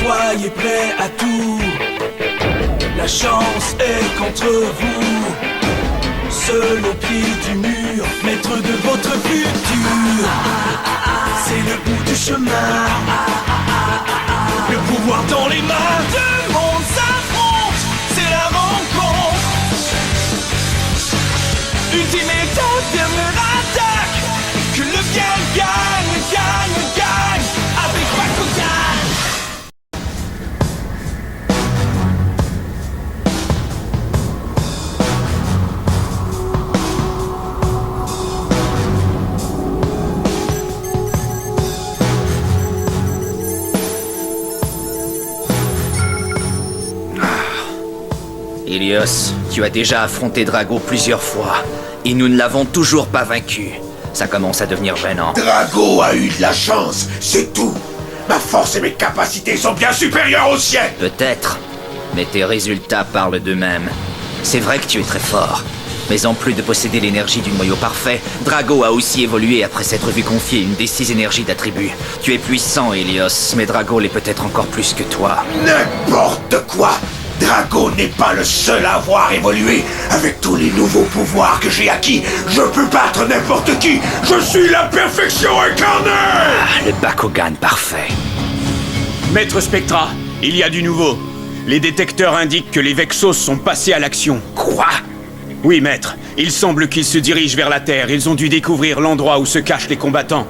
soyez prêts à tout. La chance est contre vous. Seul au pied du mur, maître de votre futur. C'est le bout du chemin. Le pouvoir dans les mains. Deux mondes s'affrontent, c'est la rencontre. Ultime étape, dernière attaque. Que le bien gagne, gagne, gagne. Avec Bakugan. Helios, tu as déjà affronté Drago plusieurs fois, et nous ne l'avons toujours pas vaincu. Ça commence à devenir gênant. Drago a eu de la chance, c'est tout. Ma force et mes capacités sont bien supérieures aux siennes. Peut-être, mais tes résultats parlent d'eux-mêmes. C'est vrai que tu es très fort, mais en plus de posséder l'énergie du noyau parfait, Drago a aussi évolué après s'être vu confier une des 6 énergies d'attribut. Tu es puissant, Helios, mais Drago l'est peut-être encore plus que toi. N'importe quoi. Drago n'est pas le seul à avoir évolué. Avec tous les nouveaux pouvoirs que j'ai acquis, je peux battre n'importe qui. Je suis la perfection incarnée. Le Bakugan parfait. Maître Spectra, il y a du nouveau. Les détecteurs indiquent que les Vexos sont passés à l'action. Quoi? Oui, maître. Il semble qu'ils se dirigent vers la Terre. Ils ont dû découvrir l'endroit où se cachent les combattants.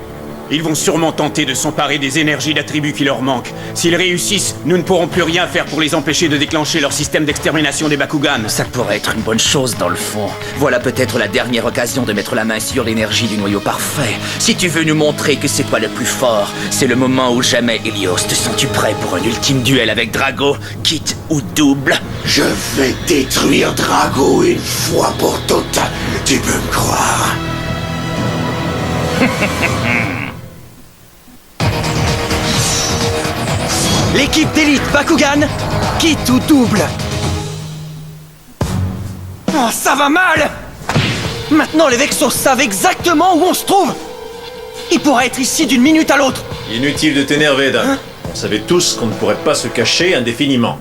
Ils vont sûrement tenter de s'emparer des énergies d'attributs qui leur manquent. S'ils réussissent, nous ne pourrons plus rien faire pour les empêcher de déclencher leur système d'extermination des Bakugan. Ça pourrait être une bonne chose dans le fond. Voilà peut-être la dernière occasion de mettre la main sur l'énergie du noyau parfait. Si tu veux nous montrer que c'est toi le plus fort, c'est le moment ou jamais, Helios. Te sens-tu prêt pour un ultime duel avec Drago, quitte ou double? Je vais détruire Drago une fois pour toutes. Tu peux me croire. L'équipe d'élite Bakugan, quitte ou double. Oh, ça va mal. Maintenant les Vexos savent exactement où on se trouve. Ils pourraient être ici d'une minute à l'autre. Inutile de t'énerver, Dan. On savait tous qu'on ne pourrait pas se cacher indéfiniment.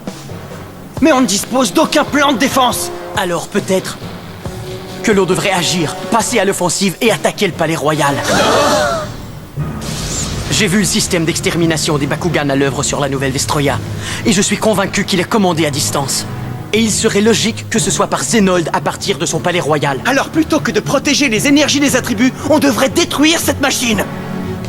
Mais on ne dispose d'aucun plan de défense. Alors peut-être que l'on devrait agir, passer à l'offensive et attaquer le palais royal. J'ai vu le système d'extermination des Bakugan à l'œuvre sur la nouvelle Vestroia, et je suis convaincu qu'il est commandé à distance. Et il serait logique que ce soit par Zenold à partir de son palais royal. Alors plutôt que de protéger les énergies des attributs, on devrait détruire cette machine.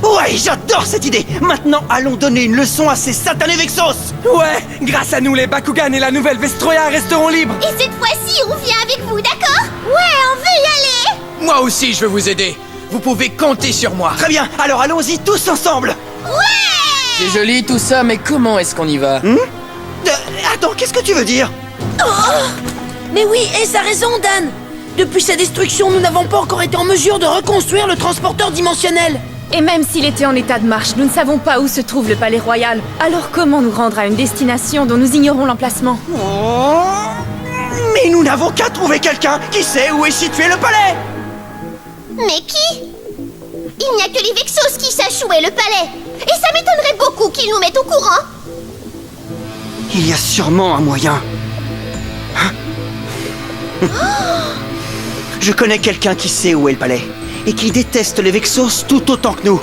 Ouais, j'adore cette idée. Maintenant, allons donner une leçon à ces satanés Vexos. Ouais, grâce à nous, les Bakugan et la nouvelle Vestroia resteront libres. Et cette fois-ci, on vient avec vous, d'accord? Ouais, on veut y aller. Moi aussi, je veux vous aider. Vous pouvez compter sur moi. Très bien, alors allons-y tous ensemble. C'est joli tout ça, mais comment est-ce qu'on y va? Attends, qu'est-ce que tu veux dire? Mais oui, Ace a raison, Dan. Depuis sa destruction, nous n'avons pas encore été en mesure de reconstruire le transporteur dimensionnel. Et même s'il était en état de marche, nous ne savons pas où se trouve le palais royal. Alors comment nous rendre à une destination dont nous ignorons l'emplacement? Mais nous n'avons qu'à trouver quelqu'un qui sait où est situé le palais. Mais qui? Il n'y a que les Vexos qui sachent où est le palais. Et ça m'étonnerait beaucoup qu'ils nous mettent au courant. Il y a sûrement un moyen. Je connais quelqu'un qui sait où est le palais et qui déteste les Vexos tout autant que nous.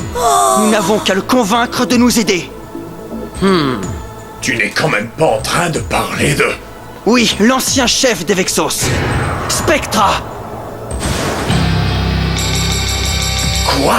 Nous n'avons qu'à le convaincre de nous aider. Tu n'es quand même pas en train de parler de... Oui, l'ancien chef des Vexos, Spectra. Quoi?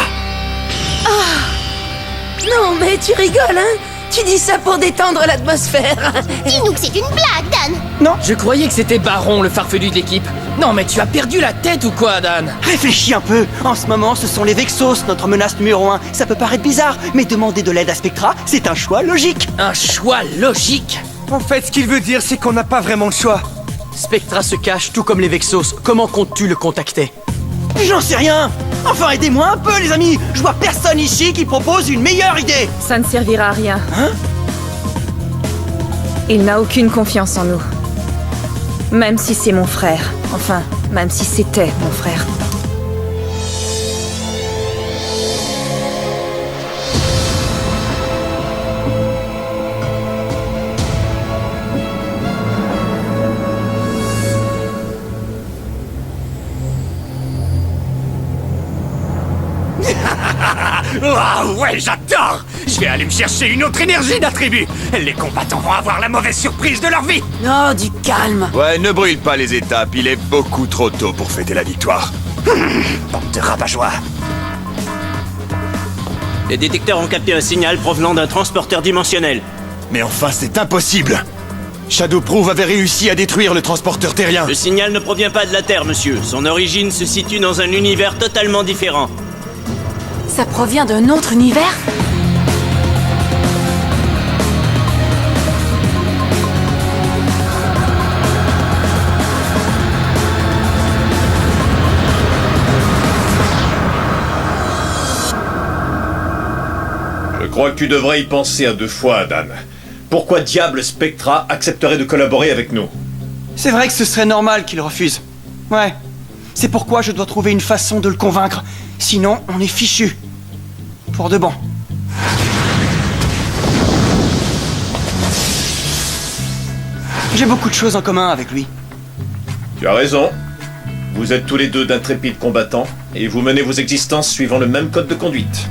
Non, mais tu rigoles, hein? Tu dis ça pour détendre l'atmosphère. Dis-nous que c'est une blague, Dan. Non, Je croyais que c'était Baron, le farfelu de l'équipe. Non, mais tu as perdu la tête ou quoi, Dan? réfléchis un peu. En ce moment, ce sont les Vexos, notre menace numéro 1. Ça peut paraître bizarre, mais demander de l'aide à Spectra, c'est un choix logique. Un choix logique. En fait, ce qu'il veut dire, c'est qu'on n'a pas vraiment le choix. Spectra se cache tout comme les Vexos. Comment comptes-tu le contacter? J'en sais rien. Enfin, aidez-moi un peu, les amis. Je vois personne ici qui propose une meilleure idée. Ça ne servira à rien. Hein? Il n'a aucune confiance en nous. Même si c'est mon frère. Enfin, même si c'était mon frère. Ah ouais, j'adore! Je vais aller me chercher une autre énergie d'attribut. Les combattants vont avoir la mauvaise surprise de leur vie. Oh, du calme. Ouais, ne brûle pas les étapes, il est beaucoup trop tôt pour fêter la victoire. Bande de rabat-joie. Les détecteurs ont capté un signal provenant d'un transporteur dimensionnel. Mais enfin, c'est impossible! Shadowproof avait réussi à détruire le transporteur terrien. Le signal ne provient pas de la Terre, monsieur. Son origine se situe dans un univers totalement différent. Ça provient d'un autre univers? Je crois que tu devrais y penser à deux fois, Dan. Pourquoi diable Spectra accepterait de collaborer avec nous? C'est vrai que ce serait normal qu'il refuse. Ouais. C'est pourquoi je dois trouver une façon de le convaincre. Sinon, on est fichu. Pour de bon. J'ai beaucoup de choses en commun avec lui. Tu as raison. Vous êtes tous les deux d'intrépides combattants, et vous menez vos existences suivant le même code de conduite.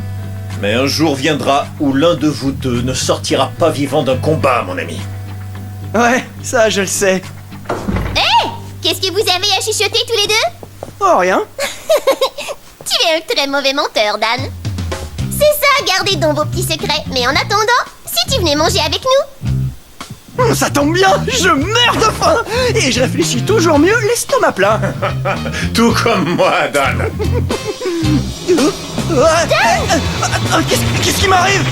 Mais un jour viendra où l'un de vous deux ne sortira pas vivant d'un combat, mon ami. Ouais, ça je le sais. Hé! Qu'est-ce que vous avez à chuchoter tous les deux? Oh, rien. Tu es un très mauvais menteur, Dan. C'est ça, gardez donc vos petits secrets. Mais en attendant, si tu venais manger avec nous... Ça tombe bien, je meurs de faim. Et je réfléchis toujours mieux l'estomac plein. Tout comme moi, Dan. Qu'est-ce qui m'arrive?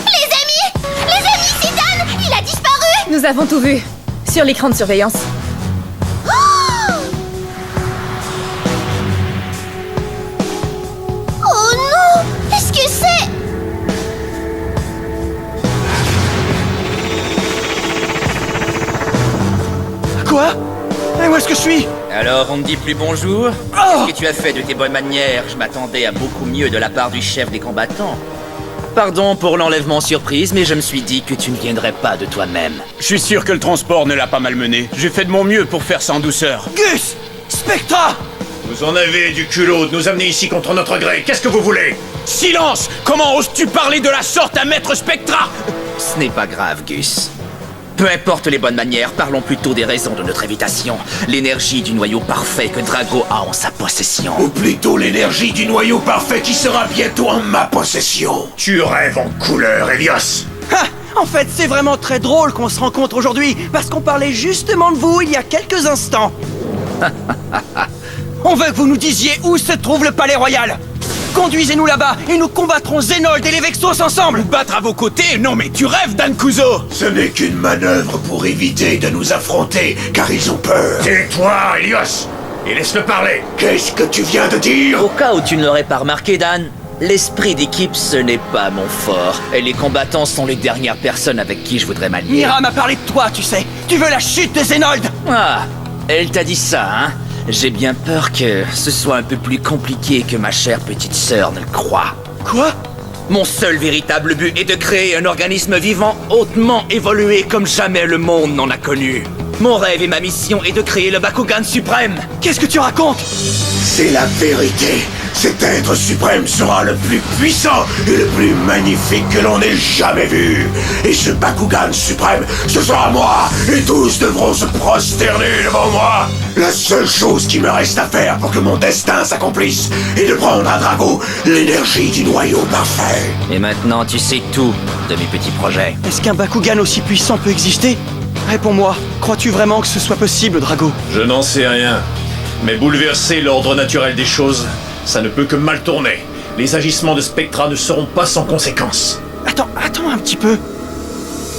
Les amis, c'est Dan! Il a disparu! Nous avons tout vu. Sur l'écran de surveillance. Oh non! Qu'est-ce que c'est? Quoi? Et où est-ce que je suis? Alors, on ne dit plus bonjour? Oh! Qu'est-ce que tu as fait de tes bonnes manières? Je m'attendais à beaucoup mieux de la part du chef des combattants. Pardon pour l'enlèvement surprise, mais je me suis dit que tu ne viendrais pas de toi-même. Je suis sûr que le transport ne l'a pas malmené. J'ai fait de mon mieux pour faire ça en douceur. Gus! Spectra! Vous en avez du culot de nous amener ici contre notre gré. Qu'est-ce que vous voulez? Silence! Comment oses-tu parler de la sorte à Maître Spectra? Ce n'est pas grave, Gus. Peu importe les bonnes manières, parlons plutôt des raisons de notre invitation. L'énergie du noyau parfait que Drago a en sa possession. Ou plutôt l'énergie du noyau parfait qui sera bientôt en ma possession. Tu rêves en couleur, Helios. Ha! En fait, c'est vraiment très drôle qu'on se rencontre aujourd'hui, parce qu'on parlait justement de vous il y a quelques instants. On veut que vous nous disiez où se trouve le palais royal. Conduisez-nous là-bas et nous combattrons Zenold et les Vexos ensemble. Battre à vos côtés? Non mais tu rêves, Dan Kuzo. Ce n'est qu'une manœuvre pour éviter de nous affronter, car ils ont peur. Tais-toi, Helios, et laisse-le parler. Qu'est-ce que tu viens de dire? Au cas où tu ne l'aurais pas remarqué, Dan, l'esprit d'équipe, ce n'est pas mon fort. Et les combattants sont les dernières personnes avec qui je voudrais m'allier. Mira m'a parlé de toi, tu sais. Tu veux la chute de Zenold? Ah, elle t'a dit ça, hein? J'ai bien peur que ce soit un peu plus compliqué que ma chère petite sœur ne le croit. Quoi? Mon seul véritable but est de créer un organisme vivant hautement évolué comme jamais le monde n'en a connu. Mon rêve et ma mission est de créer le Bakugan suprême. Qu'est-ce que tu racontes? C'est la vérité. Cet être suprême sera le plus puissant et le plus magnifique que l'on ait jamais vu. Et ce Bakugan suprême, ce sera moi. Et tous devront se prosterner devant moi. La seule chose qui me reste à faire pour que mon destin s'accomplisse est de prendre à Drago l'énergie du noyau parfait. Et maintenant, tu sais tout de mes petits projets. Est-ce qu'un Bakugan aussi puissant peut exister? Réponds-moi, crois-tu vraiment que ce soit possible, Drago? Je n'en sais rien. Mais bouleverser l'ordre naturel des choses, ça ne peut que mal tourner. Les agissements de Spectra ne seront pas sans conséquences. Attends un petit peu.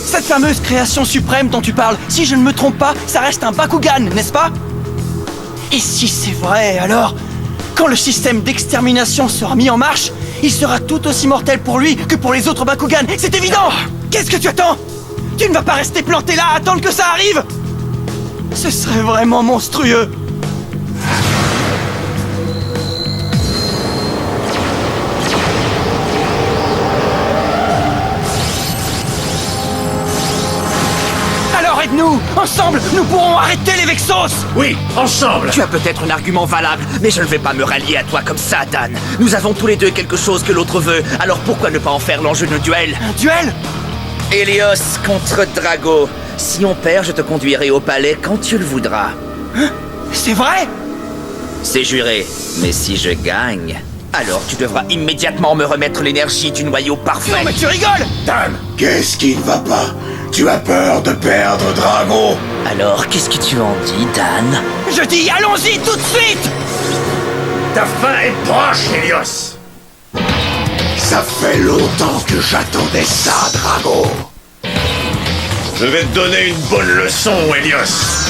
Cette fameuse création suprême dont tu parles, si je ne me trompe pas, ça reste un Bakugan, n'est-ce pas? Et si c'est vrai, alors, quand le système d'extermination sera mis en marche, il sera tout aussi mortel pour lui que pour les autres Bakugan, c'est évident! Qu'est-ce que tu attends? Tu ne vas pas rester planté là à attendre que ça arrive? Ce serait vraiment monstrueux! Alors aide-nous! Ensemble, nous pourrons arrêter les Vexos! Oui, ensemble! Tu as peut-être un argument valable, mais je ne vais pas me rallier à toi comme ça, Dan. Nous avons tous les deux quelque chose que l'autre veut, alors pourquoi ne pas en faire l'enjeu d'un duel? Un duel? Helios contre Drago. Si on perd, je te conduirai au palais quand tu le voudras. Hein? C'est vrai? C'est juré. Mais si je gagne, alors tu devras immédiatement me remettre l'énergie du noyau parfait. Non mais tu rigoles! Dan, qu'est-ce qui ne va pas? Tu as peur de perdre Drago? Alors, qu'est-ce que tu en dis, Dan? Je dis allons-y tout de suite! Ta fin est proche, Helios! Ça fait longtemps que j'attendais ça, Drago. Je vais te donner une bonne leçon, Helios.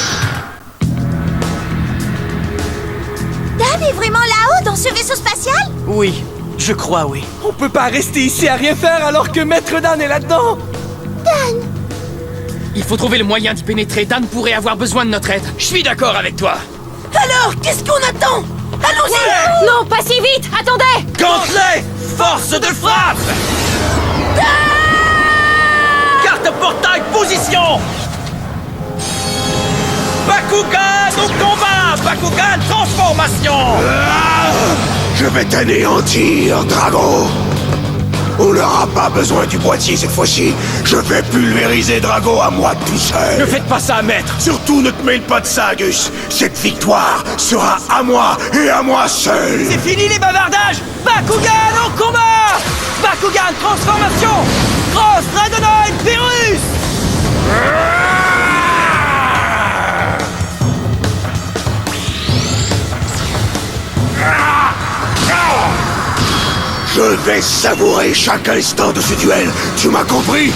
Dan est vraiment là-haut dans ce vaisseau spatial? Oui, je crois oui. On peut pas rester ici à rien faire alors que Maître Dan est là-dedans. Dan! Il faut trouver le moyen d'y pénétrer. Dan pourrait avoir besoin de notre aide. Je suis d'accord avec toi. Alors, qu'est-ce qu'on attend? Allons-y! Non, pas si vite! Attendez! Gantelet! Force de frappe! Carte portail, position! Bakugan au combat! Bakugan transformation! Je vais t'anéantir, Drago. On n'aura pas besoin du boîtier cette fois-ci. Je vais pulvériser Drago à moi tout seul. Ne faites pas ça, maître! Surtout ne te mêle pas de ça, Gus. Cette victoire sera à moi et à moi seul. C'est fini les bavardages! Bakugan au combat! Bakugan transformation! Cross Dragonoid Virus! Je vais savourer chaque instant de ce duel. Tu m'as compris?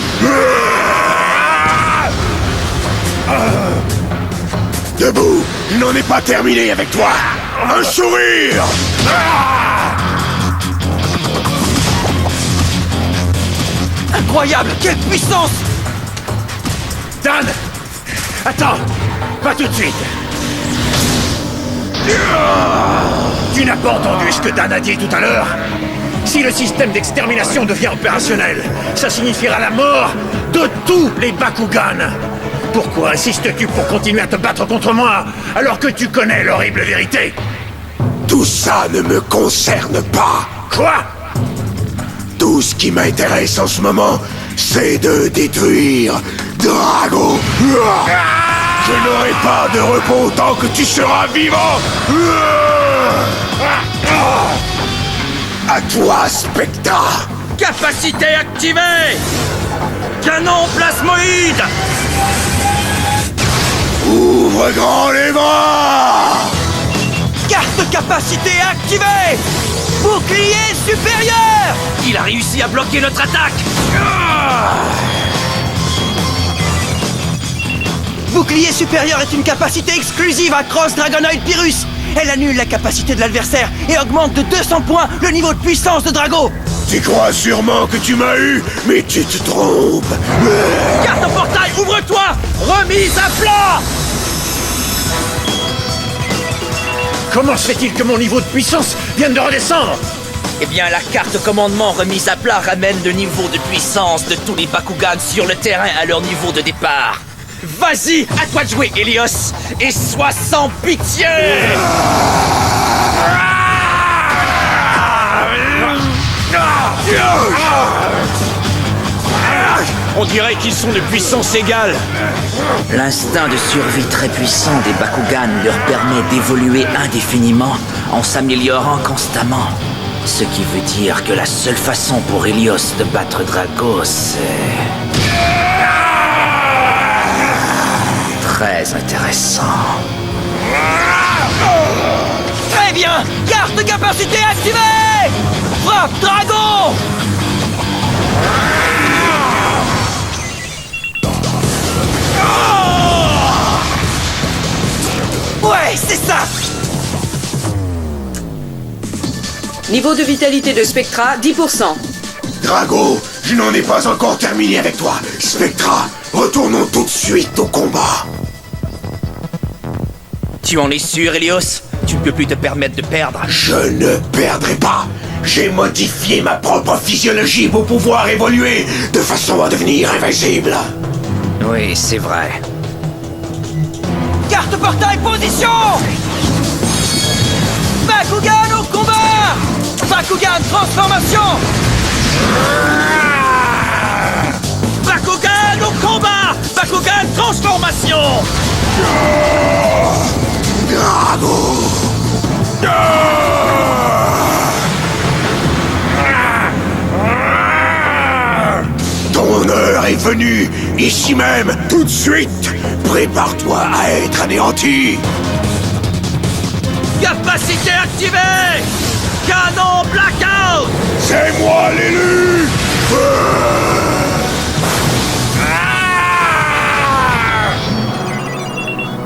Debout, je n'en ai pas terminé avec toi. Un sourire! Incroyable! Quelle puissance! Dan! Attends! Pas tout de suite! Tu n'as pas entendu ce que Dan a dit tout à l'heure? Si le système d'extermination devient opérationnel, ça signifiera la mort de tous les Bakugan! Pourquoi insistes-tu pour continuer à te battre contre moi, alors que tu connais l'horrible vérité? Tout ça ne me concerne pas. Quoi? Tout ce qui m'intéresse en ce moment, c'est de détruire Drago. Je n'aurai pas de repos tant que tu seras vivant. À toi, Spectra. Capacité activée! Canon plasmoïde! Ouvre grand les bras. Carte capacité activée! Bouclier supérieur! Il a réussi à bloquer notre attaque! Bouclier supérieur est une capacité exclusive à Cross Dragonoid Pyrrhus. Elle annule la capacité de l'adversaire et augmente de 200 points le niveau de puissance de Drago. Tu crois sûrement que tu m'as eu, mais tu te trompes. Carte portail, ouvre-toi! Remise à plat! Comment se fait-il que mon niveau de puissance vienne de redescendre? Eh bien, la carte commandement remise à plat ramène le niveau de puissance de tous les Bakugan sur le terrain à leur niveau de départ. Vas-y, à toi de jouer, Helios! Et sois sans pitié! On dirait qu'ils sont de puissance égale. L'instinct de survie très puissant des Bakugan leur permet d'évoluer indéfiniment en s'améliorant constamment. Ce qui veut dire que la seule façon pour Helios de battre Drago, c'est... très intéressant. Très bien! Carte capacité activée! Frappe Drago! Ouais, c'est ça! Niveau de vitalité de Spectra, 10%. Drago, je n'en ai pas encore terminé avec toi. Spectra, retournons tout de suite au combat. Tu en es sûr, Helios? Tu ne peux plus te permettre de perdre. Je ne perdrai pas. J'ai modifié ma propre physiologie pour pouvoir évoluer de façon à devenir invincible. Oui, c'est vrai. Carte portail position. Bakugan au combat. Bakugan transformation. Bakugan au combat! Bakugan transformation! Drago! Ton heure est venue, ici même, tout de suite! Prépare-toi à être anéanti! Capacité activée! Canon blackout! C'est moi l'élu!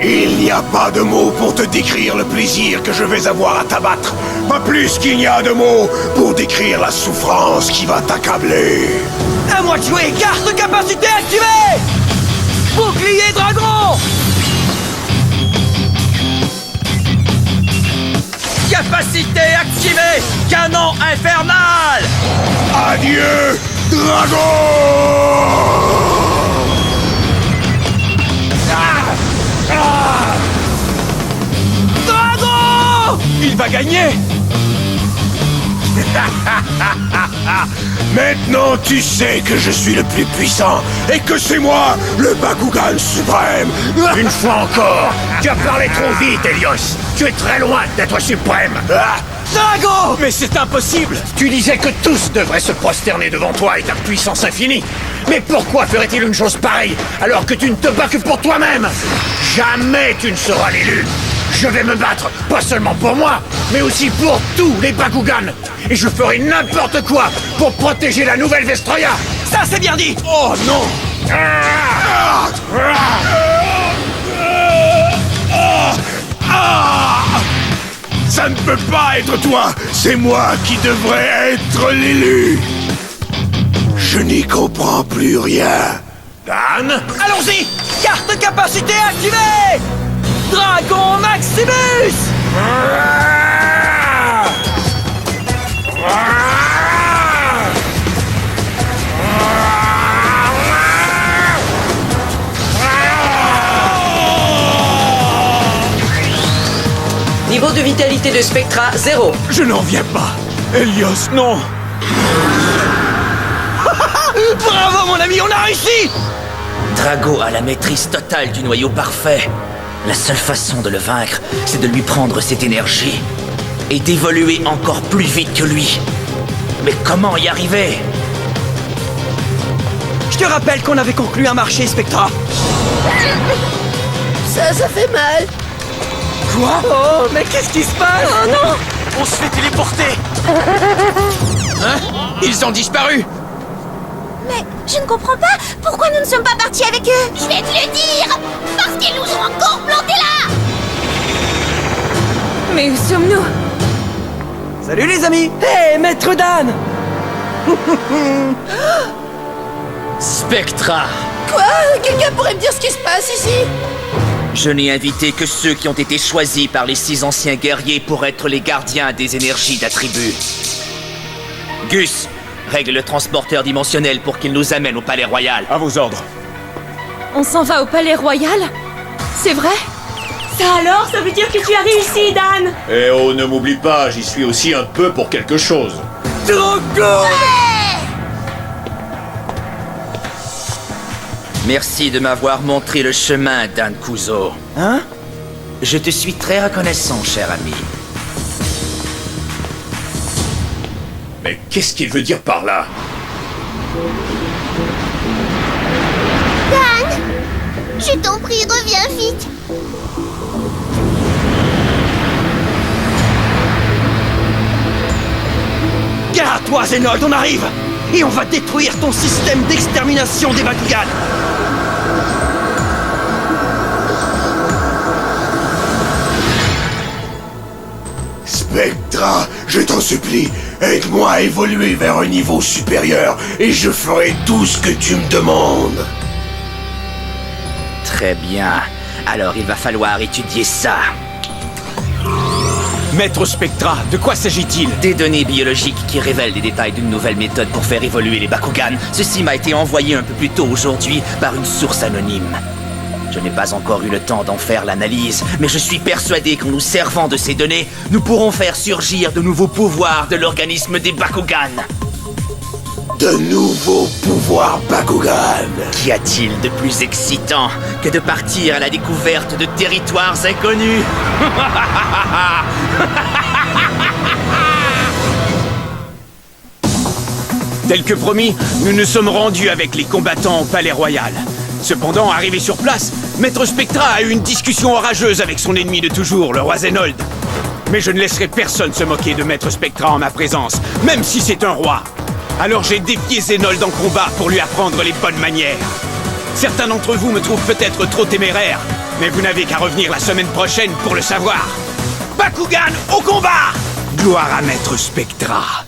Il n'y a pas de mots pour te décrire le plaisir que je vais avoir à t'abattre. Pas plus qu'il n'y a de mots pour décrire la souffrance qui va t'accabler. À moi de jouer. Carte capacité activée. Bouclier dragon. Capacité activée! Canon infernal! Adieu, dragon! Dragon! Il va gagner! Maintenant tu sais que je suis le plus puissant et que c'est moi, le Bakugan suprême. Une fois encore, tu as parlé trop vite, Helios. Tu es très loin d'être suprême. Drago! Mais c'est impossible! Tu disais que tous devraient se prosterner devant toi et ta puissance infinie. Mais pourquoi ferait-il une chose pareille alors que tu ne te bats que pour toi-même? Jamais tu ne seras l'élu. Je vais me battre, pas seulement pour moi, mais aussi pour tous les Bakugan. Et je ferai n'importe quoi pour protéger la nouvelle Vestroya. Ça, c'est bien dit! Oh non! Ça ne peut pas être toi. C'est moi qui devrais être l'élu. Je n'y comprends plus rien. Dan? Allons-y! Carte capacité activée! Dragon Maximus! Niveau de vitalité de Spectra, 0. Je n'en viens pas! Helios, non! Bravo mon ami, on a réussi! Drago a la maîtrise totale du noyau parfait. La seule façon de le vaincre, c'est de lui prendre cette énergie et d'évoluer encore plus vite que lui. Mais comment y arriver? Je te rappelle qu'on avait conclu un marché, Spectra. Ça fait mal. Quoi? Oh, mais qu'est-ce qui se passe? Oh non! On se fait téléporter! Hein? Ils ont disparu! Mais je ne comprends pas pourquoi nous ne sommes pas partis avec eux. Je vais te le dire! Parce qu'ils nous ont encore plantés là! Mais où sommes-nous? Salut les amis! Hé, Maître Dan! Spectra! Quoi? Quelqu'un pourrait me dire ce qui se passe ici? Je n'ai invité que ceux qui ont été choisis par les 6 anciens guerriers pour être les gardiens des énergies d'attributs. Gus, règle le transporteur dimensionnel pour qu'il nous amène au palais royal. À vos ordres. On s'en va au palais royal? C'est vrai? Ça alors, ça veut dire que tu as réussi, Dan! Eh oh, ne m'oublie pas, j'y suis aussi un peu pour quelque chose. Drago! Merci de m'avoir montré le chemin, Dan Kuzo. Hein? Je te suis très reconnaissant, cher ami. Mais qu'est-ce qu'il veut dire par là? Dan! Je t'en prie, reviens vite! Gare à toi, Zenold, on arrive! Et on va détruire ton système d'extermination des Bakugan! Spectra, je t'en supplie, aide-moi à évoluer vers un niveau supérieur et je ferai tout ce que tu me demandes. Très bien. Alors il va falloir étudier ça. Maître Spectra, de quoi s'agit-il? Des données biologiques qui révèlent les détails d'une nouvelle méthode pour faire évoluer les Bakugan. Ceci m'a été envoyé un peu plus tôt aujourd'hui par une source anonyme. Je n'ai pas encore eu le temps d'en faire l'analyse, mais je suis persuadé qu'en nous servant de ces données, nous pourrons faire surgir de nouveaux pouvoirs de l'organisme des Bakugan. De nouveaux pouvoirs Bakugan. Qu'y a-t-il de plus excitant que de partir à la découverte de territoires inconnus? Tel que promis, nous nous sommes rendus avec les combattants au Palais Royal. Cependant, arrivé sur place, Maître Spectra a eu une discussion orageuse avec son ennemi de toujours, le roi Zenold. Mais je ne laisserai personne se moquer de Maître Spectra en ma présence, même si c'est un roi. Alors j'ai défié Zenold en combat pour lui apprendre les bonnes manières. Certains d'entre vous me trouvent peut-être trop téméraire, mais vous n'avez qu'à revenir la semaine prochaine pour le savoir. Bakugan au combat! Gloire à Maître Spectra.